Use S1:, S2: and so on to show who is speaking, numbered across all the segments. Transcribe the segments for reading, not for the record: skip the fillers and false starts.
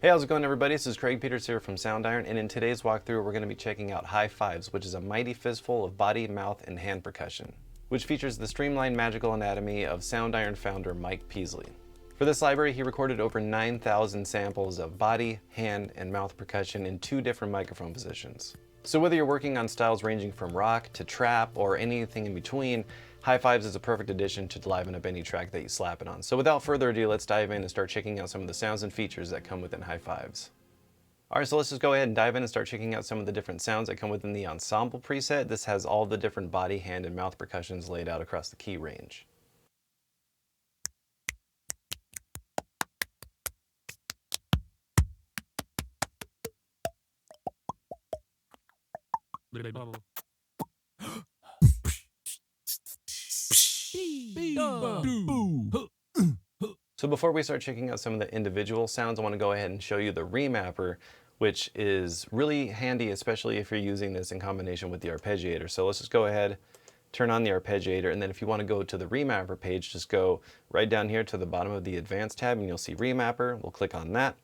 S1: Hey, how's it going, everybody? This is Craig Peters here from Soundiron, and in today's walkthrough we're going to be checking out High Fives, which is a mighty fistful of body, mouth, and hand percussion, which features the streamlined magical anatomy of Soundiron founder Mike Peasley. For this library, he recorded over 9,000 samples of body, hand, and mouth percussion in 2 different microphone positions. So whether you're working on styles ranging from rock to trap or anything in between, High Fives is a perfect addition to liven up any track that you slap it on. So without further ado, let's dive in and start checking out some of the sounds and features that come within High Fives. Alright, so let's just go ahead and dive in and start checking out some of the different sounds that come within the Ensemble preset. This has all the different body, hand, and mouth percussions laid out across the key range. So before we start checking out some of the individual sounds, I want to go ahead and show you the Remapper, which is really handy, especially if you're using this in combination with the arpeggiator. So let's just go ahead, turn on the arpeggiator, and then if you want to go to the Remapper page, just go right down here to the bottom of the Advanced tab, and you'll see Remapper. We'll click on that.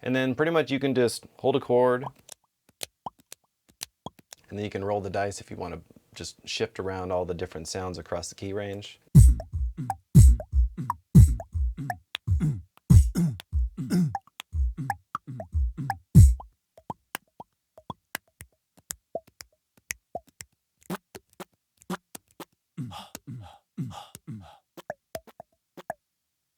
S1: And then pretty much you can just hold a chord, and then you can roll the dice if you want to just shift around all the different sounds across the key range.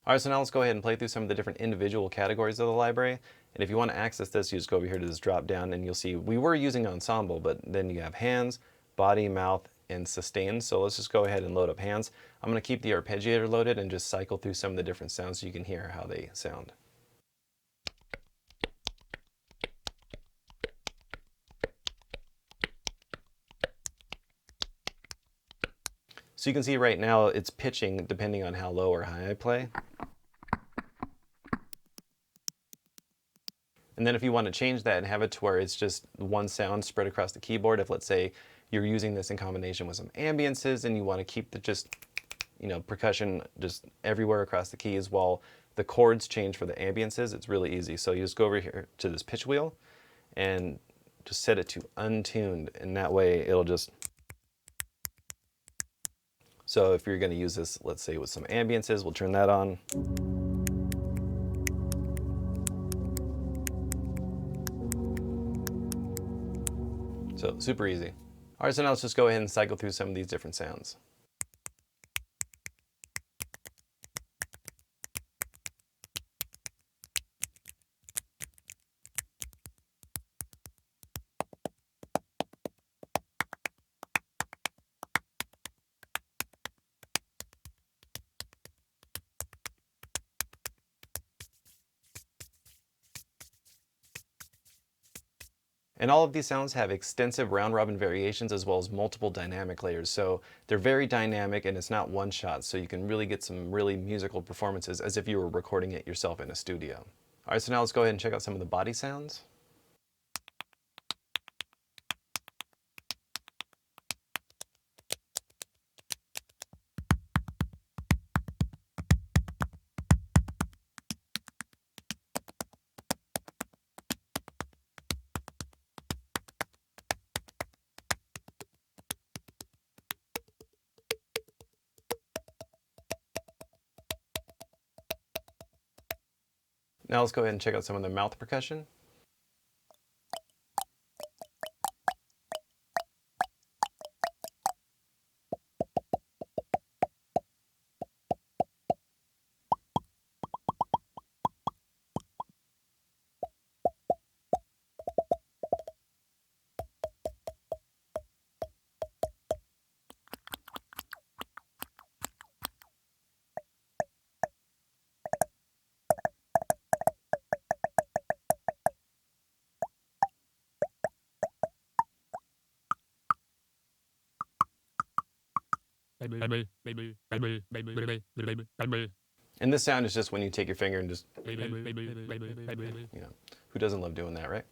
S1: Alright, so now let's go ahead and play through some of the different individual categories of the library. And if you want to access this, you just go over here to this drop down and you'll see we were using Ensemble, but then you have hands, body, mouth, and sustain. So let's just go ahead and load up hands. I'm going to keep the arpeggiator loaded and just cycle through some of the different sounds so you can hear how they sound. So you can see right now it's pitching depending on how low or high I play. And then if you want to change that and have it to where it's just one sound spread across the keyboard, if let's say you're using this in combination with some ambiences and you want to keep the percussion just everywhere across the keys while the chords change for the ambiences, it's really easy. So you just go over here to this pitch wheel and just set it to untuned, and that way it'll just... So if you're going to use this, let's say with some ambiences, we'll turn that on. So super easy. All right, so now let's just go ahead and cycle through some of these different sounds. And all of these sounds have extensive round-robin variations as well as multiple dynamic layers. So they're very dynamic and it's not one shot, so you can really get some really musical performances as if you were recording it yourself in a studio. All right, so now let's go ahead and check out some of the body sounds. Now let's go ahead and check out some of the mouth percussion. And this sound is just when you take your finger and just, who doesn't love doing that, right?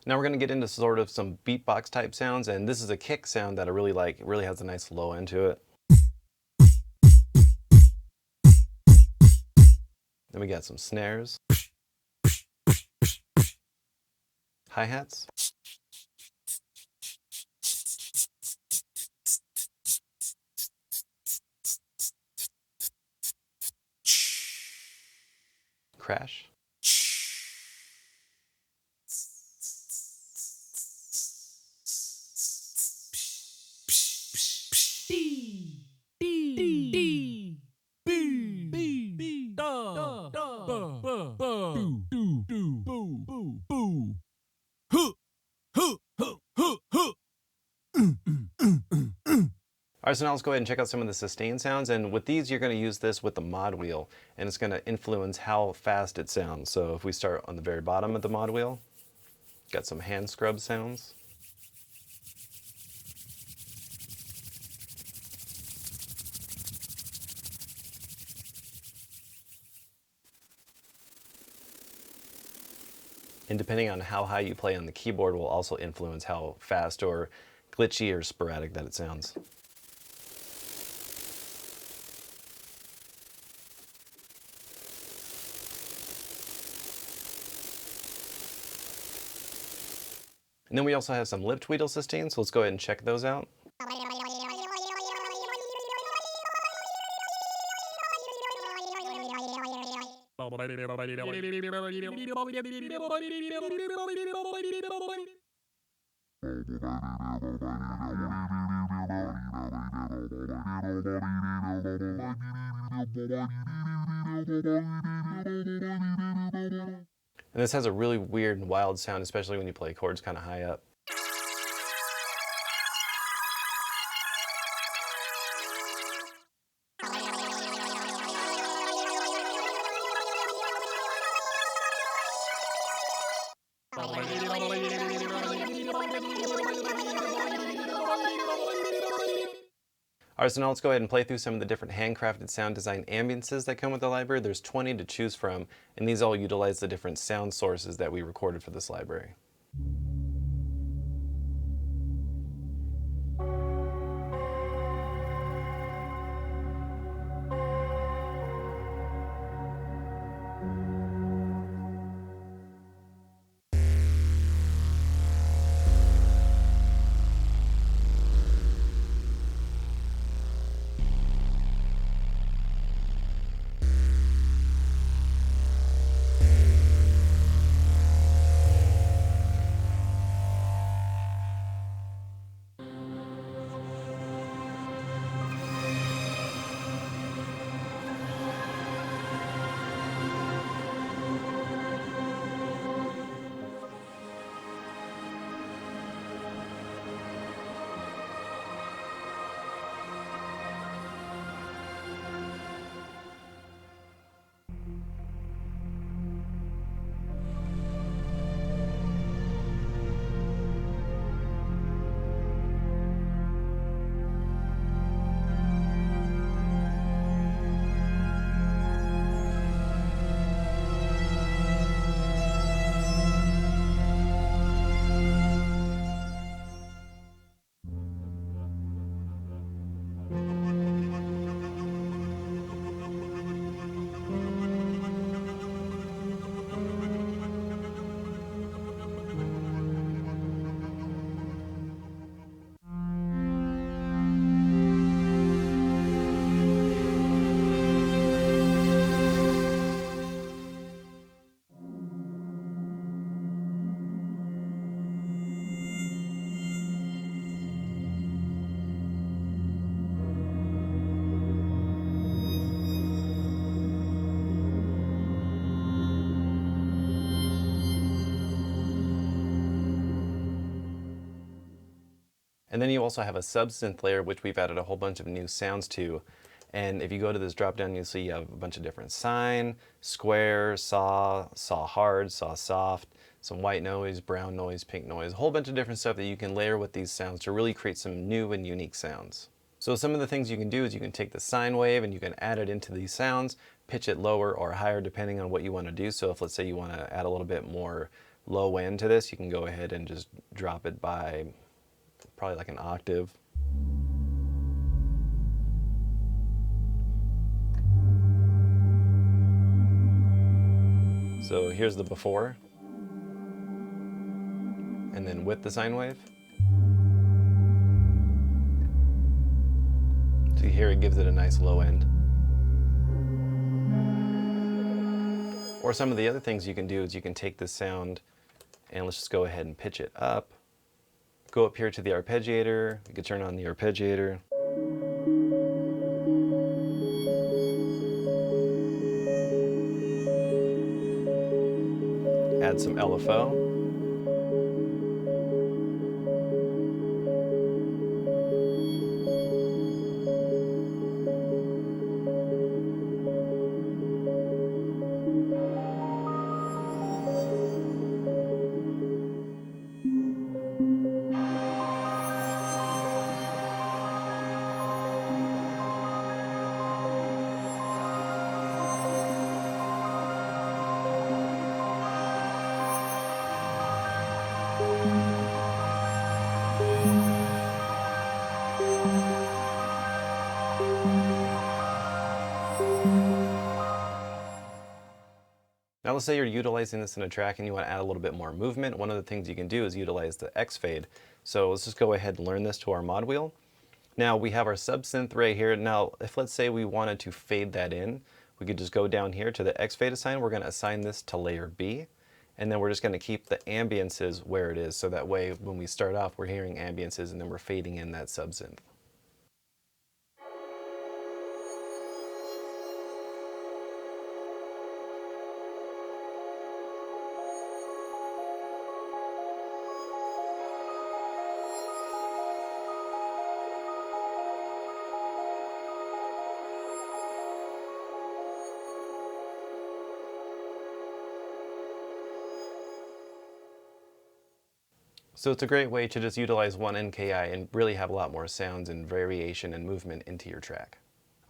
S1: Now we're going to get into sort of some beatbox type sounds, and this is a kick sound that I really like. It really has a nice low end to it. Then we got some snares, hi-hats, crash, Alright, so now let's go ahead and check out some of the sustain sounds, and with these you're going to use this with the mod wheel, and it's going to influence how fast it sounds. So if we start on the very bottom of the mod wheel, got some hand scrub sounds. And depending on how high you play on the keyboard will also influence how fast or glitchy or sporadic that it sounds. And then we also have some lip tweedle sustain, so let's go ahead and check those out. And this has a really weird and wild sound, especially when you play chords kind of high up. Alright, so now let's go ahead and play through some of the different handcrafted sound design ambiences that come with the library. There's 20 to choose from, and these all utilize the different sound sources that we recorded for this library. And then you also have a Sub-Synth Layer, which we've added a whole bunch of new sounds to. And if you go to this drop down, you'll see you have a bunch of different sine, square, saw, saw hard, saw soft, some white noise, brown noise, pink noise, a whole bunch of different stuff that you can layer with these sounds to really create some new and unique sounds. So some of the things you can do is you can take the sine wave and you can add it into these sounds, pitch it lower or higher depending on what you want to do. So if let's say you want to add a little bit more low end to this, you can go ahead and just drop it by probably like an octave. So here's the before, and then with the sine wave. So here it gives it a nice low end. Or some of the other things you can do is you can take this sound and let's just go ahead and pitch it up. Go up here to the arpeggiator, you can turn on the arpeggiator. Add some LFO. Now let's say you're utilizing this in a track and you want to add a little bit more movement. One of the things you can do is utilize the X fade. So let's just go ahead and learn this to our mod wheel. Now we have our sub-synth right here. Now if let's say we wanted to fade that in, we could just go down here to the X fade assign. We're going to assign this to layer B. And then we're just going to keep the ambiences where it is. So that way when we start off, we're hearing ambiences and then we're fading in that sub-synth. So it's a great way to just utilize one NKI and really have a lot more sounds and variation and movement into your track.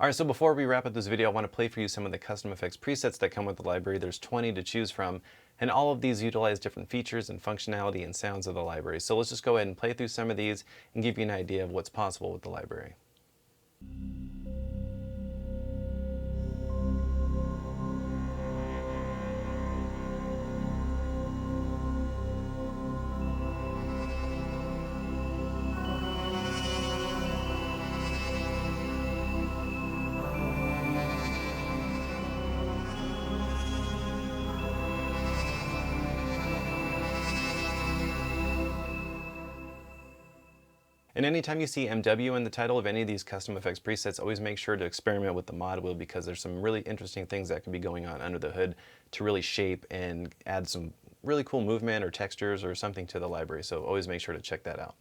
S1: Alright, so before we wrap up this video, I want to play for you some of the custom effects presets that come with the library. There's 20 to choose from, and all of these utilize different features and functionality and sounds of the library. So let's just go ahead and play through some of these and give you an idea of what's possible with the library. And anytime you see MW in the title of any of these custom effects presets, always make sure to experiment with the mod wheel because there's some really interesting things that can be going on under the hood to really shape and add some really cool movement or textures or something to the library. So always make sure to check that out.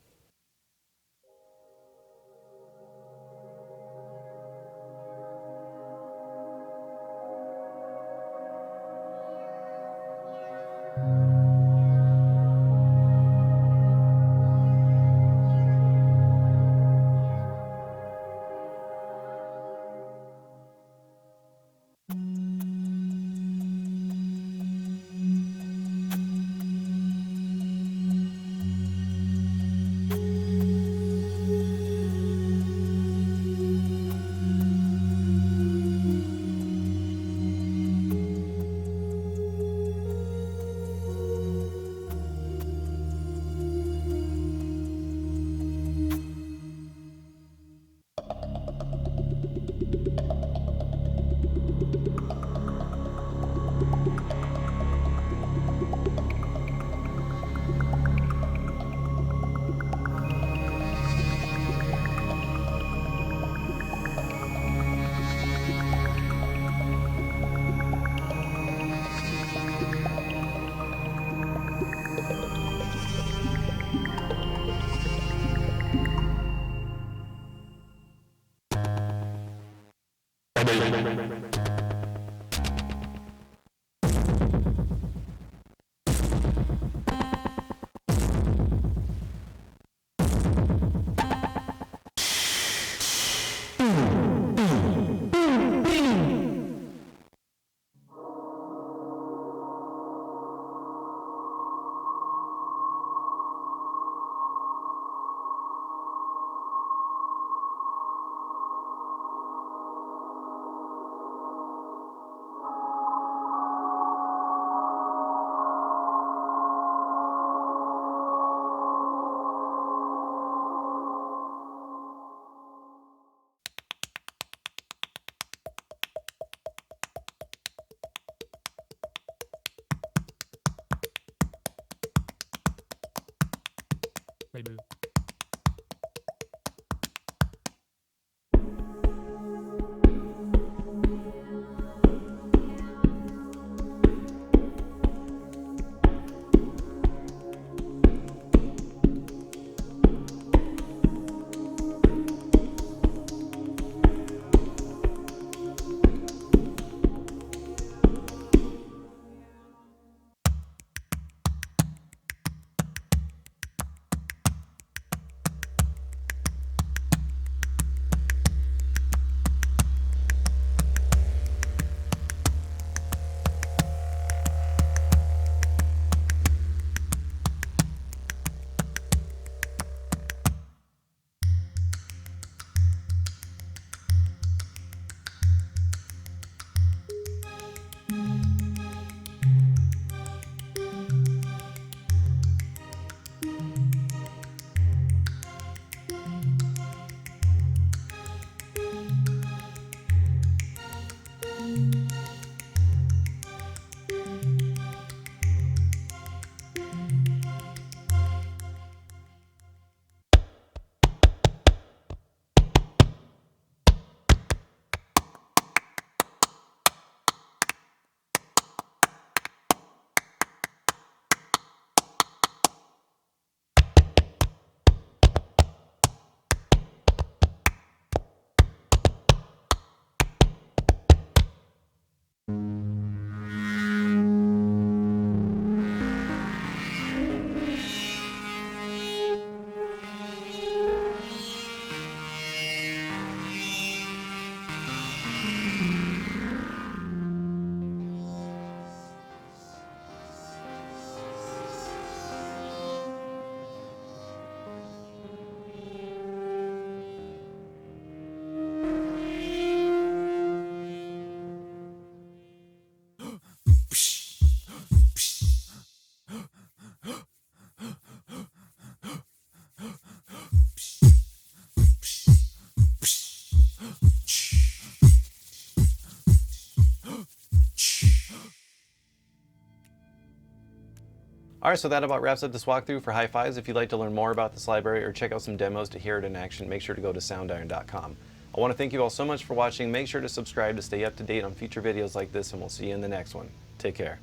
S1: Alright, so that about wraps up this walkthrough for high fives. If you'd like to learn more about this library or check out some demos to hear it in action, make sure to go to soundiron.com. I want to thank you all so much for watching. Make sure to subscribe to stay up to date on future videos like this, and we'll see you in the next one. Take care.